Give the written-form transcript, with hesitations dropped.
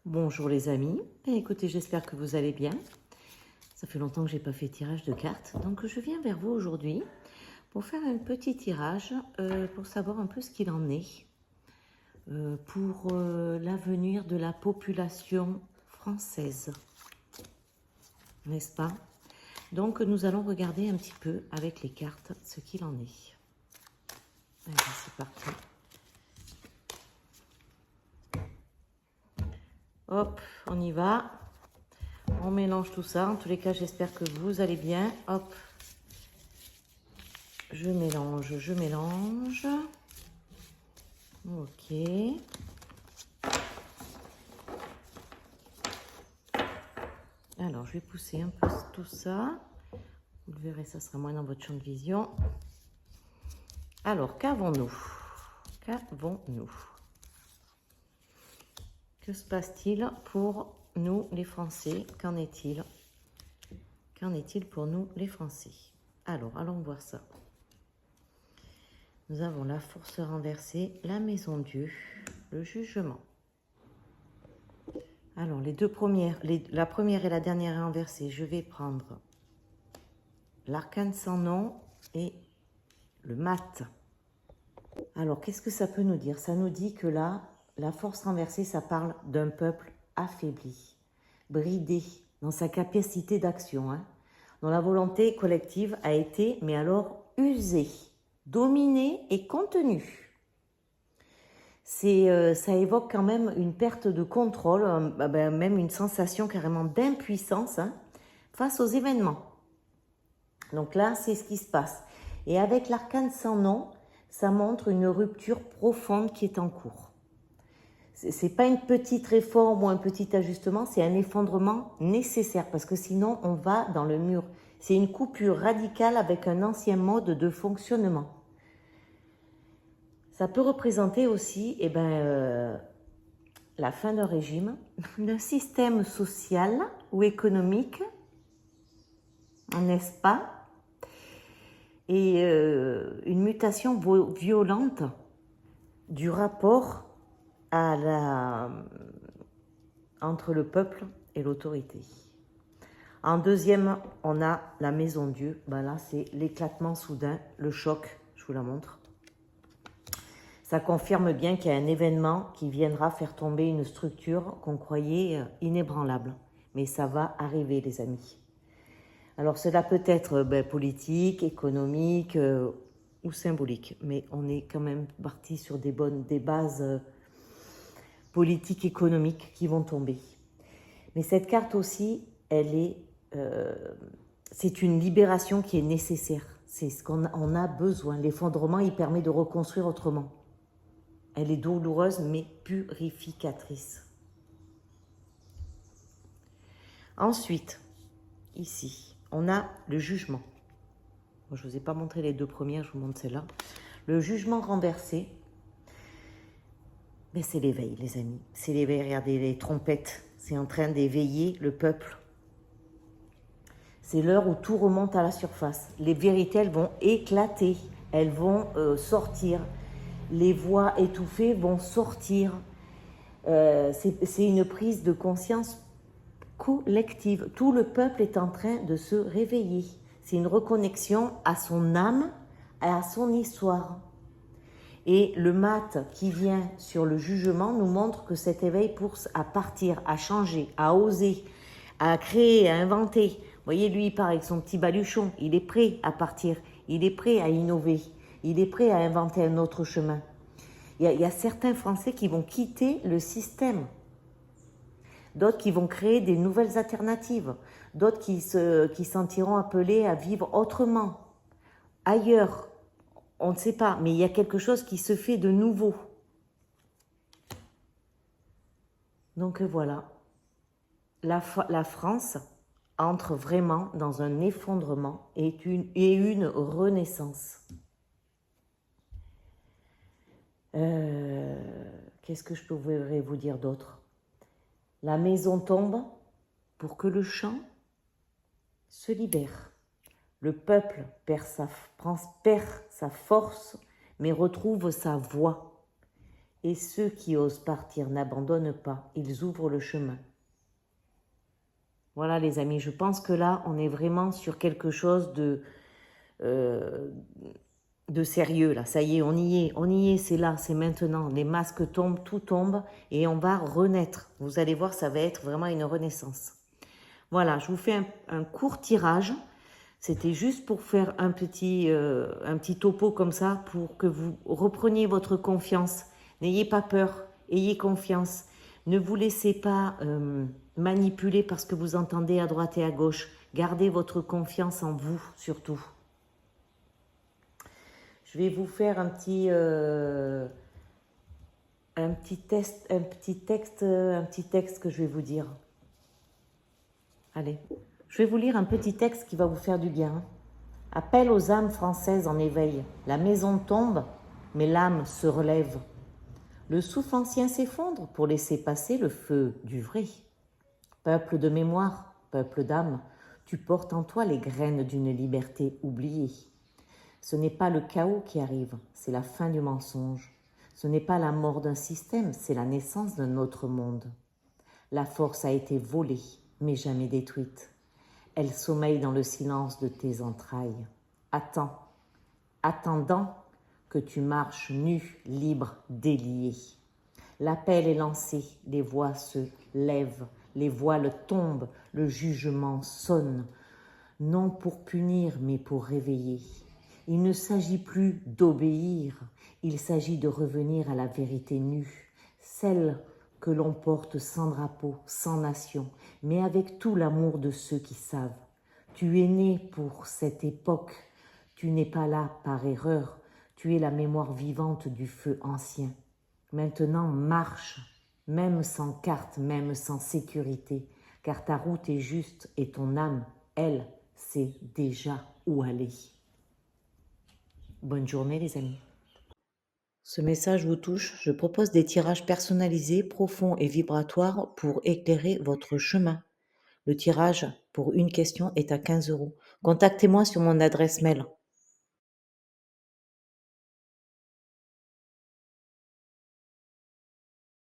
Bonjour les amis, écoutez, j'espère que vous allez bien. Ça fait longtemps que je n'ai pas fait tirage de cartes, donc je viens vers vous aujourd'hui pour faire un petit tirage pour savoir un peu ce qu'il en est pour l'avenir de la population française, n'est-ce pas? Donc nous allons regarder un petit peu avec les cartes ce qu'il en est. Allez, c'est parti. Hop, on y va. On mélange tout ça. En tous les cas, j'espère que vous allez bien. Hop. Je mélange, je mélange. Ok. Alors, je vais pousser un peu tout ça. Vous le verrez, ça sera moins dans votre champ de vision. Alors, qu'avons-nous? Qu'avons-nous? Que se passe-t-il pour nous, les Français? Qu'en est-il? Qu'en est-il pour nous, les Français? Alors, allons voir ça. Nous avons la force renversée, la maison Dieu, le jugement. Alors, les deux premières, la première et la dernière est inversée. Je vais prendre l'arcane sans nom et le mat. Alors, qu'est-ce que ça peut nous dire? Ça nous dit que là, la force renversée, ça parle d'un peuple affaibli, bridé dans sa capacité d'action, dont la volonté collective a été, mais alors, usée, dominée et contenue. Ça évoque quand même une perte de contrôle, même une sensation carrément d'impuissance face aux événements. Donc là, c'est ce qui se passe. Et avec l'arcane sans nom, ça montre une rupture profonde qui est en cours. C'est pas une petite réforme ou un petit ajustement, c'est un effondrement nécessaire parce que sinon on va dans le mur. C'est une coupure radicale avec un ancien mode de fonctionnement. Ça peut représenter aussi la fin d'un régime, d'un système social ou économique, n'est-ce pas? Et une mutation violente du rapport entre le peuple et l'autorité. En deuxième, on a la maison Dieu. Là, c'est l'éclatement soudain, le choc. Je vous la montre. Ça confirme bien qu'il y a un événement qui viendra faire tomber une structure qu'on croyait inébranlable. Mais ça va arriver, les amis. Alors, cela peut être politique, économique ou symbolique. Mais on est quand même parti sur des bases politiques, économiques qui vont tomber. Mais cette carte aussi, c'est une libération qui est nécessaire. C'est ce qu'on a besoin. L'effondrement, il permet de reconstruire autrement. Elle est douloureuse, mais purificatrice. Ensuite, ici, on a le jugement. Moi, je ne vous ai pas montré les deux premières, je vous montre celle-là. Le jugement renversé, c'est l'éveil, les amis. C'est l'éveil, regardez les trompettes. C'est en train d'éveiller le peuple. C'est l'heure où tout remonte à la surface. Les vérités, elles vont éclater. Elles vont sortir. Les voix étouffées vont sortir. C'est une prise de conscience collective. Tout le peuple est en train de se réveiller. C'est une reconnexion à son âme et à son histoire. Et le mat qui vient sur le jugement nous montre que cet éveil pousse à partir, à changer, à oser, à créer, à inventer. Vous voyez, lui, il part avec son petit baluchon. Il est prêt à partir. Il est prêt à innover. Il est prêt à inventer un autre chemin. Il y a certains Français qui vont quitter le système. D'autres qui vont créer des nouvelles alternatives. D'autres qui sentiront appelés à vivre autrement, ailleurs. On ne sait pas, mais il y a quelque chose qui se fait de nouveau. Donc voilà, la France entre vraiment dans un effondrement et une renaissance. Qu'est-ce que je pourrais vous dire d'autre? La maison tombe pour que le champ se libère. Le peuple perd sa force, mais retrouve sa voix. Et ceux qui osent partir n'abandonnent pas, ils ouvrent le chemin. Voilà les amis, je pense que là, on est vraiment sur quelque chose euh, de sérieux. Là, ça y est, on y est, c'est là, c'est maintenant. Les masques tombent, tout tombe et on va renaître. Vous allez voir, ça va être vraiment une renaissance. Voilà, je vous fais un court tirage. C'était juste pour faire un petit topo comme ça, pour que vous repreniez votre confiance. N'ayez pas peur, ayez confiance. Ne vous laissez pas manipuler par ce que vous entendez à droite et à gauche. Gardez votre confiance en vous, surtout. Je vais vous faire un petit texte que je vais vous dire. Allez, je vais vous lire un petit texte qui va vous faire du bien. Appel aux âmes françaises en éveil. La maison tombe, mais l'âme se relève. Le souffle ancien s'effondre pour laisser passer le feu du vrai. Peuple de mémoire, peuple d'âme, tu portes en toi les graines d'une liberté oubliée. Ce n'est pas le chaos qui arrive, c'est la fin du mensonge. Ce n'est pas la mort d'un système, c'est la naissance d'un autre monde. La force a été volée, mais jamais détruite. Elle sommeille dans le silence de tes entrailles. Attends, attendant que tu marches nu, libre, délié. L'appel est lancé, les voix se lèvent, les voiles tombent, le jugement sonne, non pour punir, mais pour réveiller. Il ne s'agit plus d'obéir, il s'agit de revenir à la vérité nue, celle que l'on porte sans drapeau, sans nation, mais avec tout l'amour de ceux qui savent. Tu es né pour cette époque, tu n'es pas là par erreur, tu es la mémoire vivante du feu ancien. Maintenant marche, même sans carte, même sans sécurité, car ta route est juste et ton âme, elle, sait déjà où aller. Bonne journée les amis. Ce message vous touche, je propose des tirages personnalisés, profonds et vibratoires pour éclairer votre chemin. Le tirage pour une question est à 15 €. Contactez-moi sur mon adresse mail